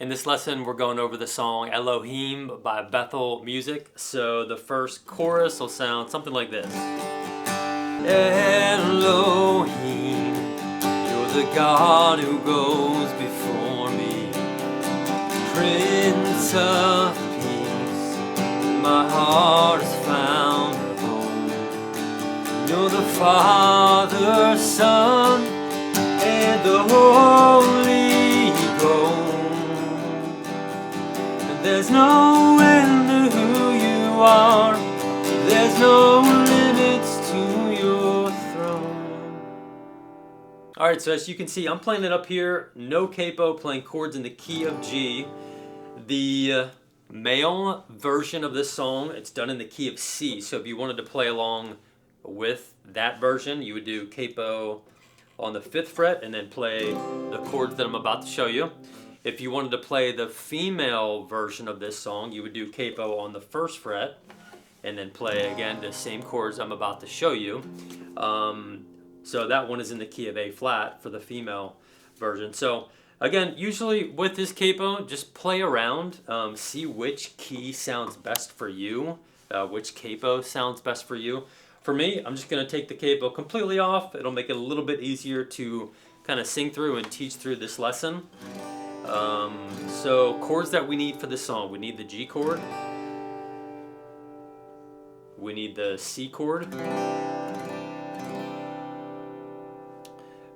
In this lesson, we're going over the song Elohim by Bethel Music. So the first chorus will sound something like this. Elohim, you're the God who goes before me. Prince of Peace, my heart has found a home. You're the Father, Son, and the Holy Ghost. There's no end to who you are. There's no limits to your throne. Alright, so as you can see, I'm playing it up here. No capo, playing chords in the key of G. The male version of this song, it's done in the key of C. So if you wanted to play along with that version, you would do capo on the 5th fret and then play the chords that I'm about to show you. If you wanted to play the female version of this song, you would do capo on the 1st fret and then play again the same chords I'm about to show you. So that one is in the key of A flat for the female version. So again, usually with this capo, just play around, see which key sounds best for you, which capo sounds best for you. For me, I'm just going to take the capo completely off. It'll make it a little bit easier to kind of sing through and teach through this lesson. So chords that we need for this song, we need the G chord, we need the C chord,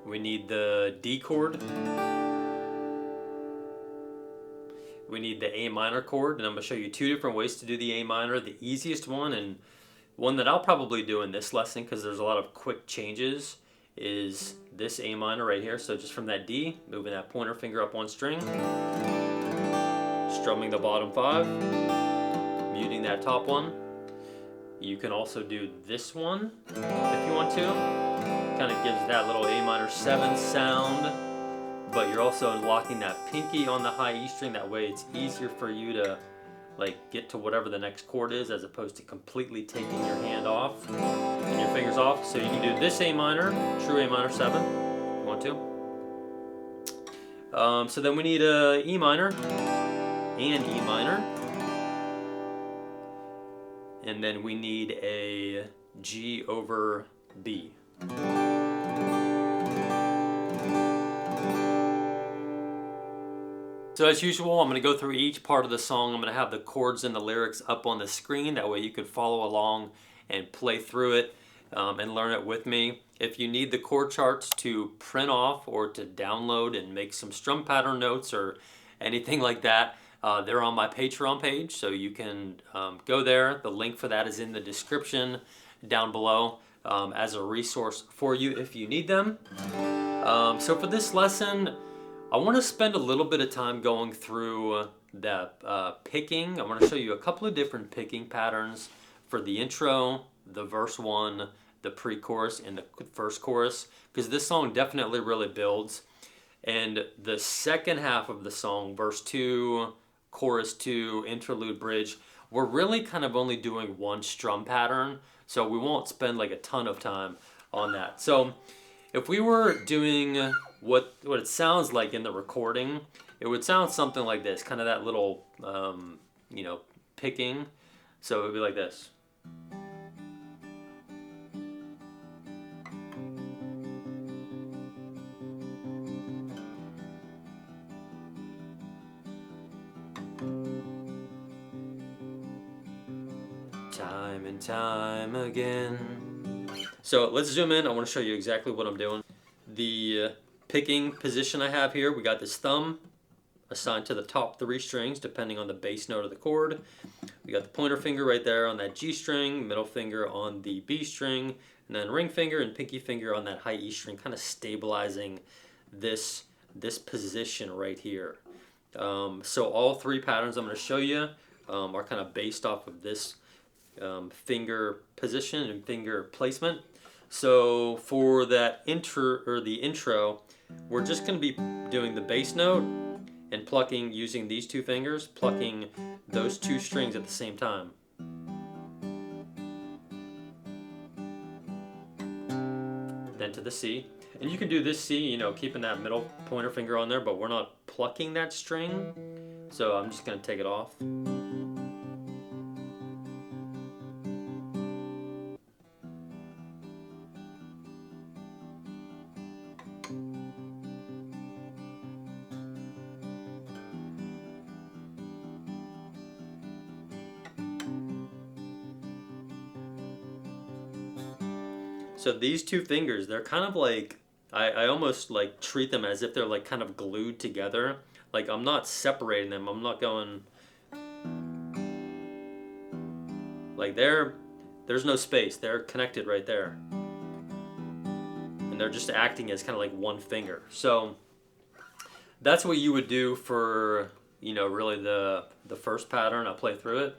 we need the D chord, we need the A minor chord, and I'm going to show you 2 different ways to do the A minor. The easiest one, and one that I'll probably do in this lesson because there's a lot of quick changes, is this A minor right here. So just from that D, moving that pointer finger up one string, strumming the bottom 5, muting that top one. You can also do this one if you want to. Kind of gives that little A minor 7 sound, but you're also locking that pinky on the high E string. That way it's easier for you to get to whatever the next chord is, as opposed to completely taking your hand off and your fingers off. So you can do this A minor, true A minor 7, if you want to. So then we need a E minor and E minor. And then we need a G over B. So as usual, I'm going to go through each part of the song. I'm going to have the chords and the lyrics up on the screen. That way you can follow along and play through it and learn it with me. If you need the chord charts to print off or to download and make some strum pattern notes or anything like that, they're on my Patreon page. So you can go there. The link for that is in the description down below as a resource for you if you need them. So for this lesson, I want to spend a little bit of time going through the picking. I want to show you a couple of different picking patterns for the intro, the verse 1, the pre-chorus, and the first chorus, because this song definitely really builds. And the second half of the song, verse 2, chorus 2, interlude, bridge, we're really kind of only doing one strum pattern, so we won't spend a ton of time on that. So if we were doing what it sounds like in the recording, it would sound something like this, kind of that little, picking. So it would be like this. Time and time again. So let's zoom in. I want to show you exactly what I'm doing. The picking position I have here, we got this thumb assigned to the top 3 strings depending on the bass note of the chord. We got the pointer finger right there on that G string, middle finger on the B string, and then ring finger and pinky finger on that high E string, kind of stabilizing this position right here. So all 3 patterns I'm going to show you are kind of based off of this finger position and finger placement. So for that intro, we're just going to be doing the bass note and plucking using these 2 fingers, plucking those 2 strings at the same time. Then to the C. And you can do this C, keeping that middle pointer finger on there, but we're not plucking that string. So I'm just going to take it off. So these two fingers, they're kind of like, I almost like treat them as if they're like kind of glued together. Like I'm not separating them. I'm not going like there's no space. They're connected right there. And they're just acting as kind of like one finger. So that's what you would do for, really the first pattern. I'll play through it.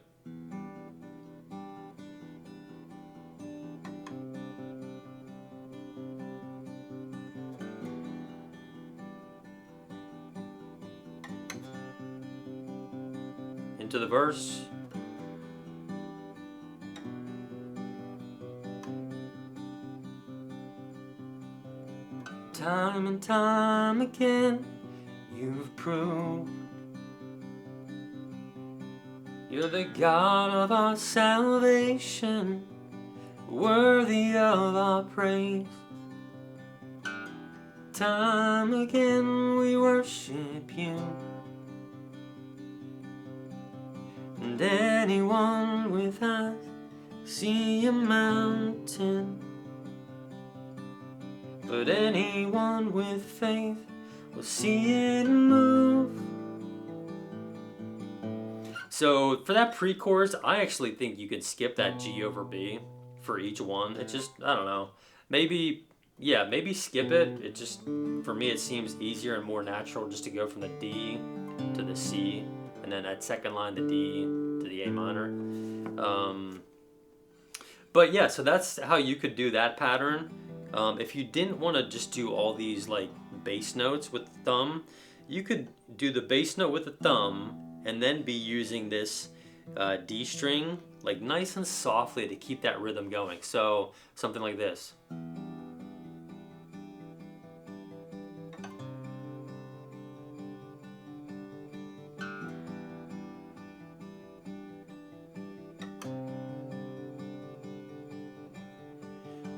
Into the verse. Time and time again, you've proved you're the God of our salvation, worthy of our praise. Time again we worship you. And anyone with eyes see a mountain, but anyone with faith will see it move. So for that pre-chorus, I actually think you can skip that G over B for each one. It just, I don't know. Maybe skip it. It just, for me, it seems easier and more natural just to go from the D to the C, and then that second line, the D to the A minor. But yeah, so that's how you could do that pattern. If you didn't want to just do all these like bass notes with the thumb, you could do the bass note with the thumb and then be using this D string like nice and softly to keep that rhythm going. So something like this.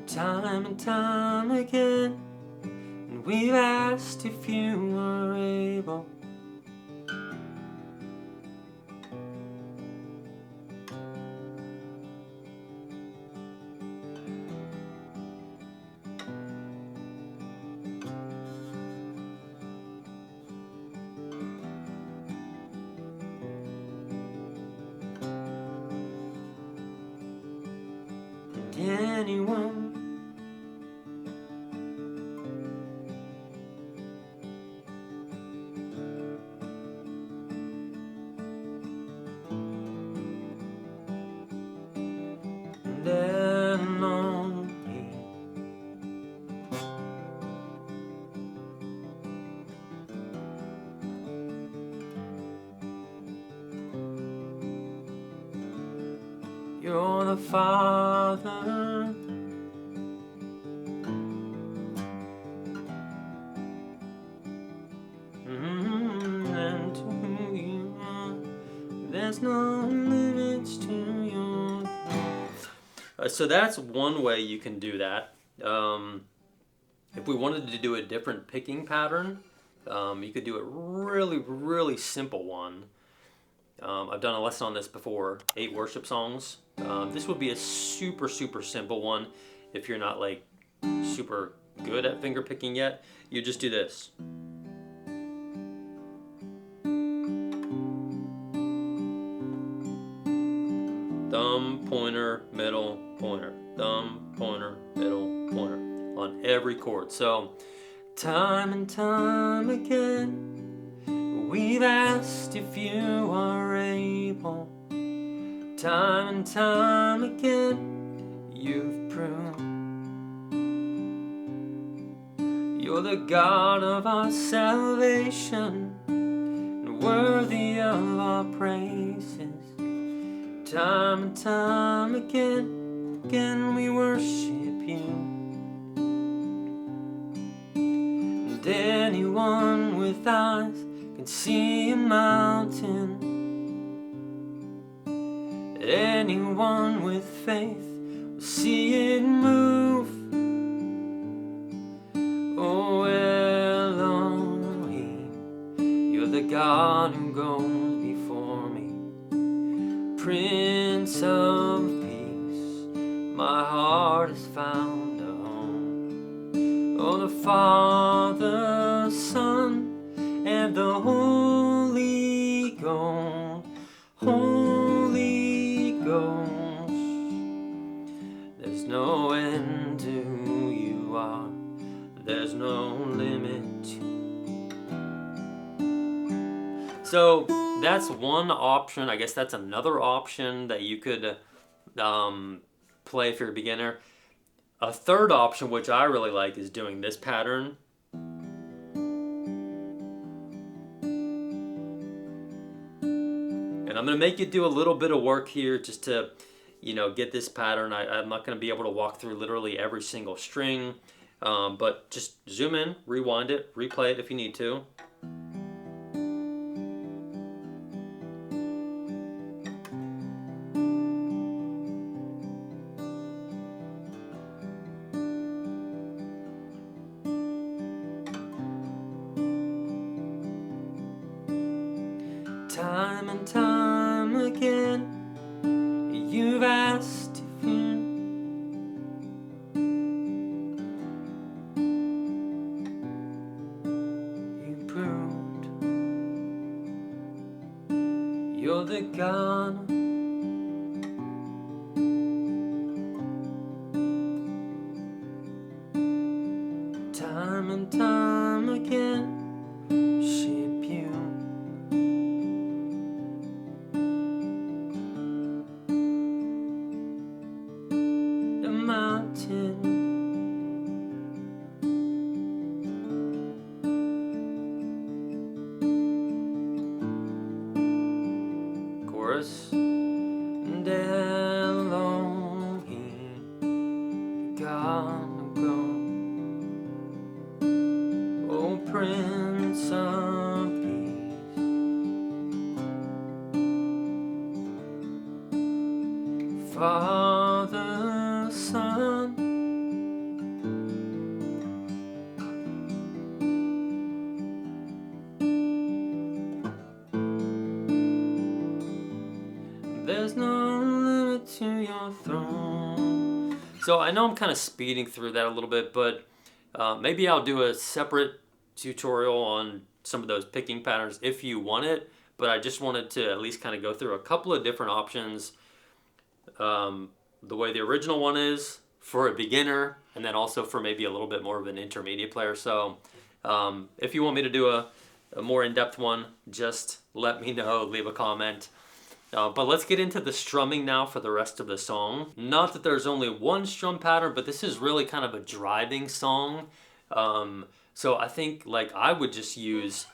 Time and time again, and we've asked if you were able. And anyone you're the Father, and to you there's no limits to your so that's one way you can do that. If we wanted to do a different picking pattern, you could do a really, really simple one. I've done a lesson on this before, 8 worship songs. This would be a super, super simple one if you're not like super good at finger picking yet. You just do this. Thumb, pointer, middle, pointer. Thumb, pointer, middle, pointer. On every chord. So, time and time again, we've asked if you are able. Time and time again, you've proved you're the God of our salvation, and worthy of our praises. Time and time again, we worship you. And anyone with eyes can see a mountain, anyone with faith will see it move. Oh Elohim, you're the God who goes before me. Prince of Peace, my heart has found a home. Oh, the Father, Son, and the Holy Ghost, Holy Ghost. There's no end to who you are. There's no limit to. So that's one option. I guess that's another option that you could play if you're a beginner. A third option, which I really like, is doing this pattern. And I'm going to make you do a little bit of work here just to, get this pattern. I'm not going to be able to walk through literally every single string, but just zoom in, rewind it, replay it if you need to. Time and time again, you've asked if you proved you're the God. Time and time again, shape you. Chorus. And Elohim, God of God, O Prince of Peace, Father, Son, there's no limit to your throne. So I know I'm kind of speeding through that a little bit, but maybe I'll do a separate tutorial on some of those picking patterns if you want it. But I just wanted to at least kind of go through a couple of different options. The way the original one is for a beginner, and then also for maybe a little bit more of an intermediate player. So if you want me to do a more in-depth one, just let me know, leave a comment. But let's get into the strumming now for the rest of the song. Not that there's only one strum pattern, but this is really kind of a driving song. So I think I would just use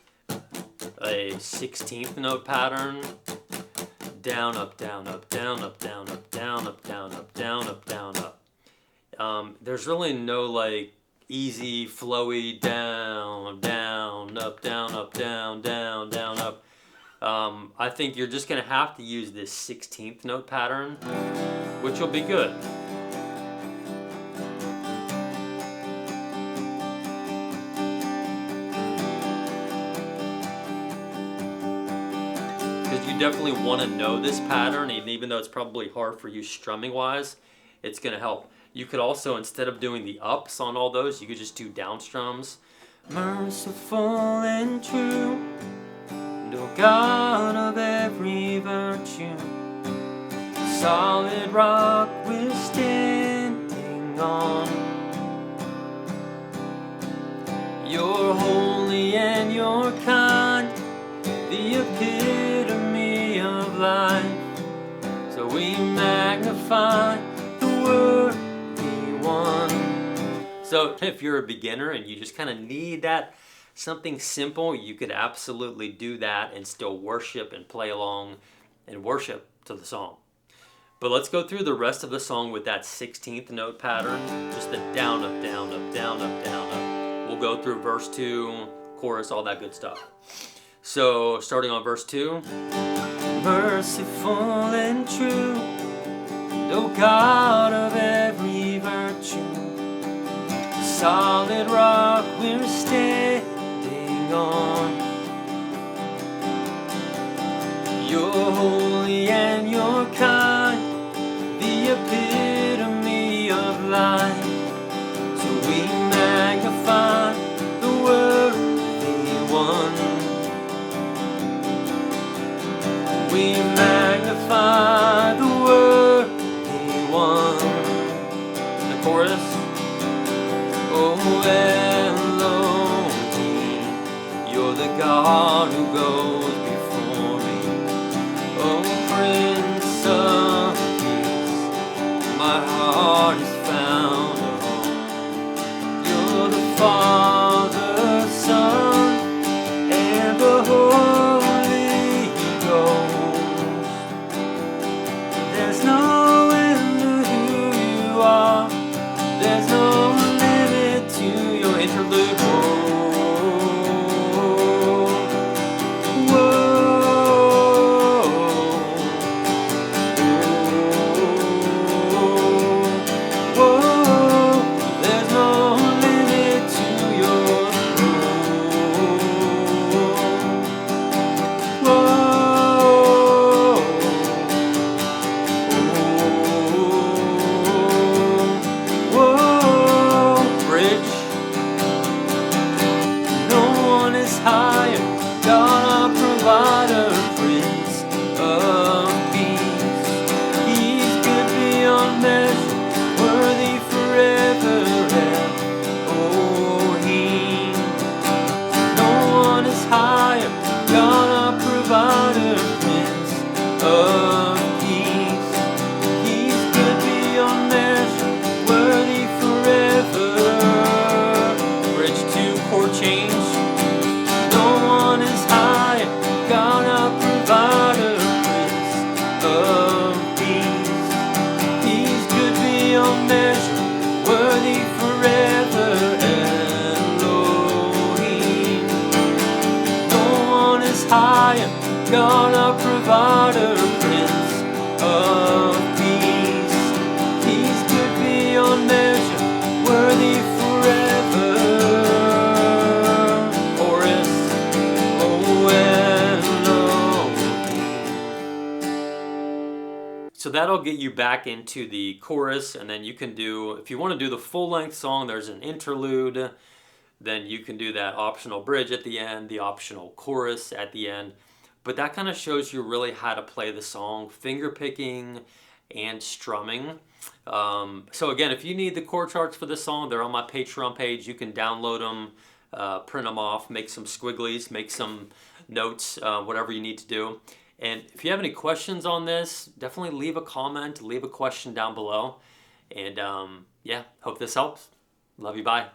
a 16th note pattern. Down, up, down, up, down, up, down, up, down, up, down, up, down, up, down, up. There's really no easy, flowy down, down, up, down, up, down, down, down, up. I think you're just going to have to use this 16th note pattern, which will be good. Because you definitely want to know this pattern, and even though it's probably hard for you strumming wise, it's going to help. You could also, instead of doing the ups on all those, you could just do down strums. Merciful and true, O God of every virtue, solid rock we're standing on. You're holy and you're kind, the epitome of life. So we magnify the worthy one. So if you're a beginner and you just kind of need that something simple, you could absolutely do that and still worship and play along and worship to the song. But let's go through the rest of the song with that 16th note pattern, just the down, up, down, up, down, up, down, up. We'll go through verse 2, chorus, all that good stuff. So starting on verse 2. Merciful and true, O God of every virtue, solid rock we're standing on. You're holy and you're kind, the epitome of life. So we magnify the worthy one. We magnify the worthy one. The chorus. Oh Elohim, you're the God who goes before me. Oh Prince of Peace, my heart is found a home. You're the Father, Son, and the Holy Ghost. There's no end to who you are. There's no limit to your interlude. God, our provider, Prince of Peace. He's good beyond measure, worthy forever. Chorus, oh Elohim. So that'll get you back into the chorus, and then you can do, if you want to do the full-length song, there's an interlude. Then you can do that optional bridge at the end, the optional chorus at the end. But that kind of shows you really how to play the song, fingerpicking and strumming. So again, if you need the chord charts for this song, they're on my Patreon page. You can download them, print them off, make some squigglies, make some notes, whatever you need to do. And if you have any questions on this, definitely leave a comment, leave a question down below. And yeah, hope this helps. Love you, bye.